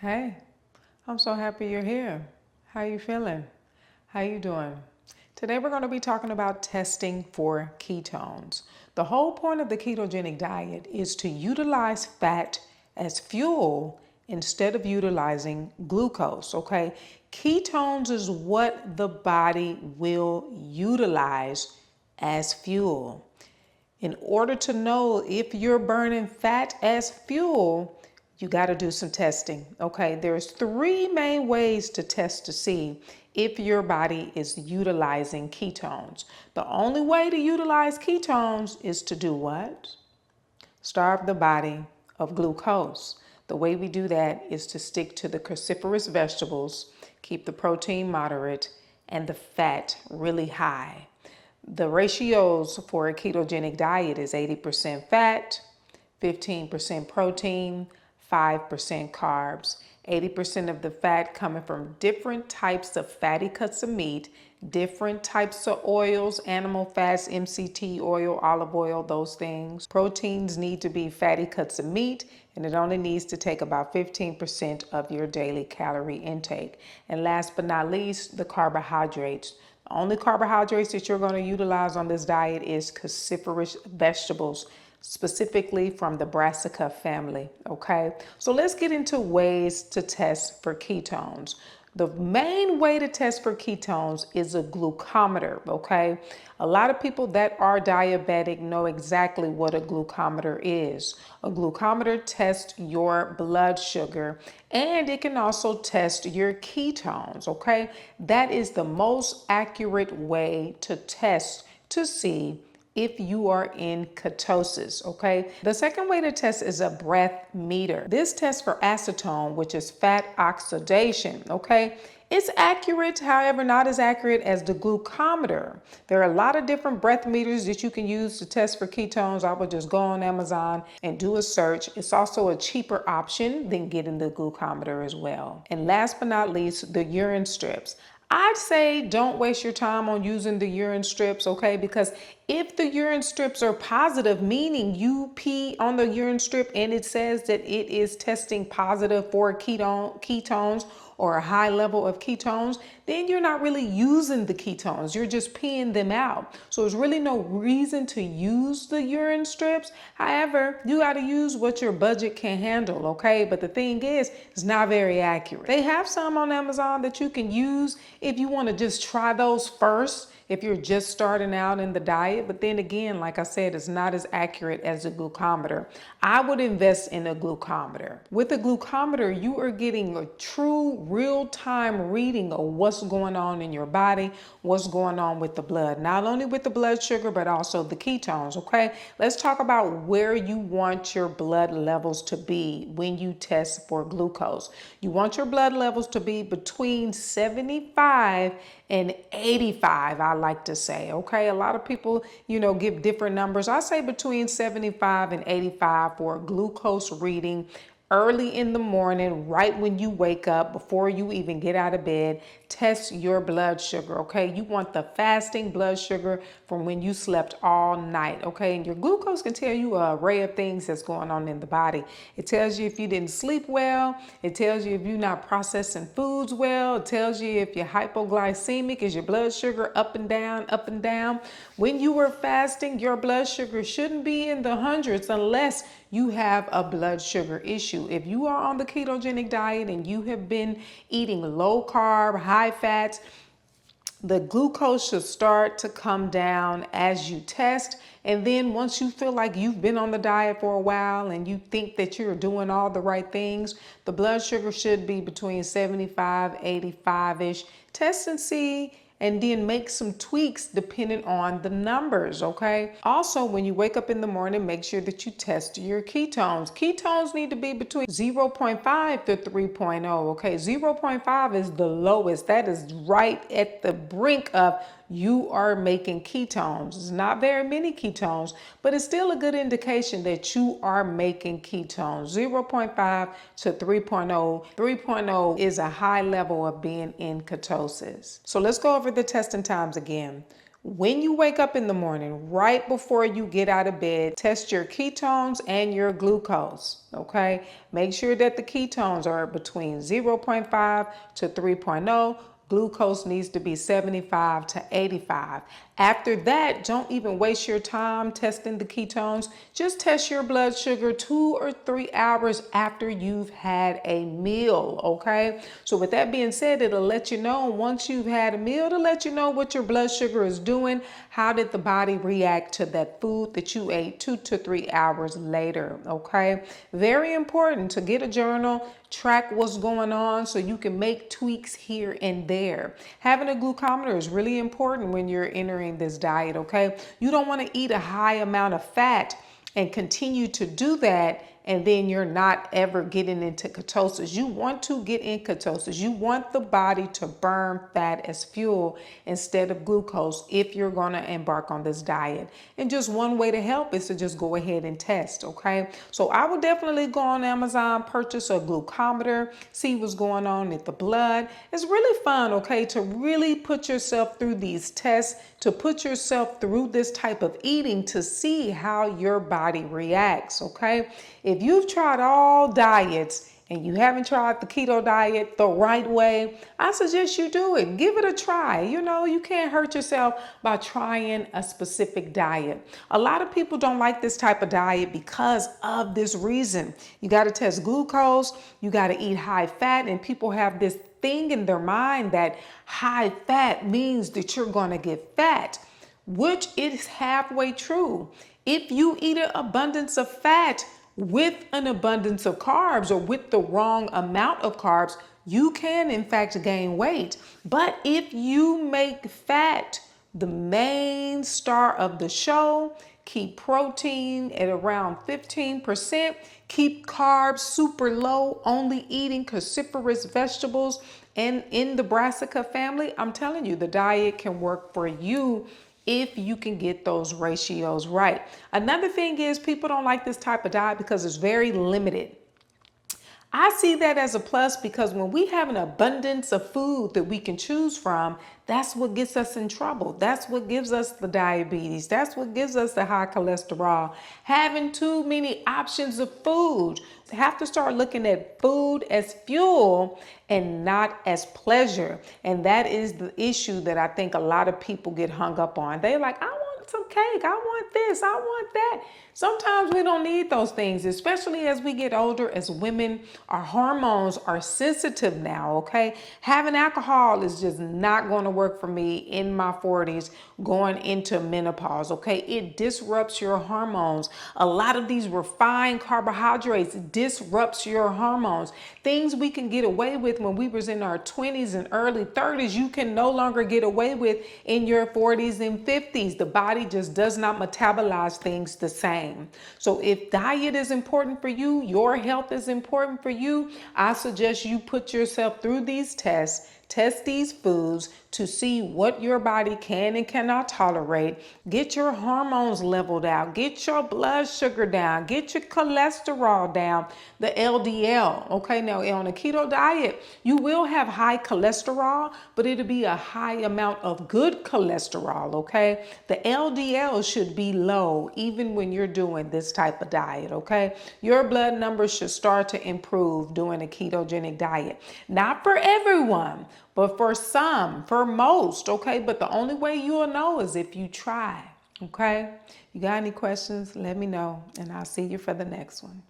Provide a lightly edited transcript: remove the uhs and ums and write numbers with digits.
Hey, I'm so happy you're here. How you feeling? How you doing? Today we're going to be talking about testing for ketones. The whole point of the ketogenic diet is to utilize fat as fuel instead of utilizing glucose, okay? Ketones is what the body will utilize as fuel. In order to know if you're burning fat as fuel, you got to do some testing. Okay, there's three main ways to test to see if your body is utilizing ketones. The only way to utilize ketones is to do what? Starve the body of glucose. The way we do that is to stick to the cruciferous vegetables, keep the protein moderate, and the fat really high. The ratios for a ketogenic diet is 80% fat, 15% protein, 5% carbs. 80% of the fat coming from different types of fatty cuts of meat, different types of oils, animal fats, MCT oil, olive oil, those things. Proteins need to be fatty cuts of meat, and it only needs to take about 15% of your daily calorie intake. And last but not least, the carbohydrates. The only carbohydrates that you're going to utilize on this diet is cruciferous vegetables, specifically from the brassica family, okay? So let's get into ways to test for ketones. The main way to test for ketones is a glucometer, okay? A lot of people that are diabetic know exactly what a glucometer is. A glucometer tests your blood sugar and it can also test your ketones, okay? That is the most accurate way to test to see if you are in ketosis, okay? The second way to test is a breath meter. This tests for acetone, which is fat oxidation, okay? It's accurate, however, not as accurate as the glucometer. There are a lot of different breath meters that you can use to test for ketones. I would just go on Amazon and do a search. It's also a cheaper option than getting the glucometer as well. And last but not least, the urine strips. I'd say don't waste your time on using the urine strips, okay? Because if the urine strips are positive, meaning you pee on the urine strip and it says that it is testing positive for ketones or a high level of ketones, then you're not really using the ketones. You're just peeing them out. So there's really no reason to use the urine strips. However, you got to use what your budget can handle, okay? But the thing is, it's not very accurate. They have some on Amazon that you can use if you want to just try those first, if you're just starting out in the diet. But then again, like I said, it's not as accurate as a glucometer. I would invest in a glucometer. With a glucometer, you are getting a true real-time reading of what's going on in your body, what's going on with the blood, not only with the blood sugar, but also the ketones, okay? Let's talk about where you want your blood levels to be when you test for glucose. You want your blood levels to be between 75 and 85, I like to say, okay? A lot of people, give different numbers. I say between 75 and 85 for a glucose reading early in the morning, right when you wake up, before you even get out of bed. Test your blood sugar, okay? You want the fasting blood sugar from when you slept all night, okay? And your glucose can tell you an array of things that's going on in the body. It tells you if you didn't sleep well. It tells you if you're not processing foods well. It tells you if you're hypoglycemic, is your blood sugar up and down, up and down. When you were fasting, your blood sugar shouldn't be in the hundreds unless you have a blood sugar issue. If you are on the ketogenic diet and you have been eating low carb, high fats, the glucose should start to come down as you test. And then once you feel like you've been on the diet for a while and you think that you're doing all the right things, the blood sugar should be between 75, 85-ish. Test and see, and then make some tweaks depending on the numbers, okay? Also, when you wake up in the morning, make sure that you test your ketones. Ketones need to be between 0.5 to 3.0, okay? 0.5 is the lowest. That is right at the brink of you are making ketones. It's not very many ketones, but it's still a good indication that you are making ketones. 0.5 to 3.0. 3.0 is a high level of being in ketosis. So let's go over the testing times again. When you wake up in the morning, right before you get out of bed, test your ketones and your glucose, okay? Make sure that the ketones are between 0.5 to 3.0. Glucose needs to be 75 to 85. After that, don't even waste your time testing the ketones. Just test your blood sugar 2 or 3 hours after you've had a meal, okay? So with that being said, it'll let you know once you've had a meal, to let you know what your blood sugar is doing. How did the body react to that food that you ate 2 to 3 hours later, okay? Very important to get a journal, track what's going on so you can make tweaks here and there. Having a glucometer is really important when you're entering this diet, okay? You don't want to eat a high amount of fat and continue to do that, and then you're not ever getting into ketosis. You want to get in ketosis. You want the body to burn fat as fuel instead of glucose if you're going to embark on this diet. And just one way to help is to just go ahead and test, okay? So I would definitely go on Amazon, purchase a glucometer, see what's going on with the blood. It's really fun, okay, to really put yourself through these tests, to put yourself through this type of eating to see how your body reacts, okay? If you've tried all diets and you haven't tried the keto diet the right way, I suggest you do it. Give it a try. You know, you can't hurt yourself by trying a specific diet. A lot of people don't like this type of diet because of this reason. You got to test glucose, you got to eat high fat, and people have this thing in their mind that high fat means that you're going to get fat, which is halfway true. If you eat an abundance of fat with an abundance of carbs, or with the wrong amount of carbs, you can in fact gain weight. But if you make fat the main star of the show, keep protein at around 15%, keep carbs super low, only eating cruciferous vegetables and in the brassica family, I'm telling you, the diet can work for you if you can get those ratios right. Another thing is people don't like this type of diet because it's very limited. I see that as a plus because when we have an abundance of food that we can choose from, that's what gets us in trouble. That's what gives us the diabetes. That's what gives us the high cholesterol. Having too many options of food. We have to start looking at food as fuel and not as pleasure. And that is the issue that I think a lot of people get hung up on. They're like, I want some cake. I want this. I want that. Sometimes we don't need those things, especially as we get older as women. Our hormones are sensitive now, okay? Having alcohol is just not going to work for me in my 40s going into menopause, okay? It disrupts your hormones. A lot of these refined carbohydrates disrupts your hormones. Things we can get away with when we was in our 20s and early 30s, you can no longer get away with in your 40s and 50s. The body just does not metabolize things the same. So if diet is important for you, your health is important for you, I suggest you put yourself through these tests, test these foods to see what your body can and cannot tolerate. Get your hormones leveled out. Get your blood sugar down. Get your cholesterol down, the LDL. Okay, now on a keto diet, you will have high cholesterol, but it'll be a high amount of good cholesterol, okay? The LDL should be low even when you're doing this type of diet, okay? Your blood numbers should start to improve doing a ketogenic diet. Not for everyone, but for some, for most, okay? But the only way you'll know is if you try, okay? You got any questions, let me know, and I'll see you for the next one.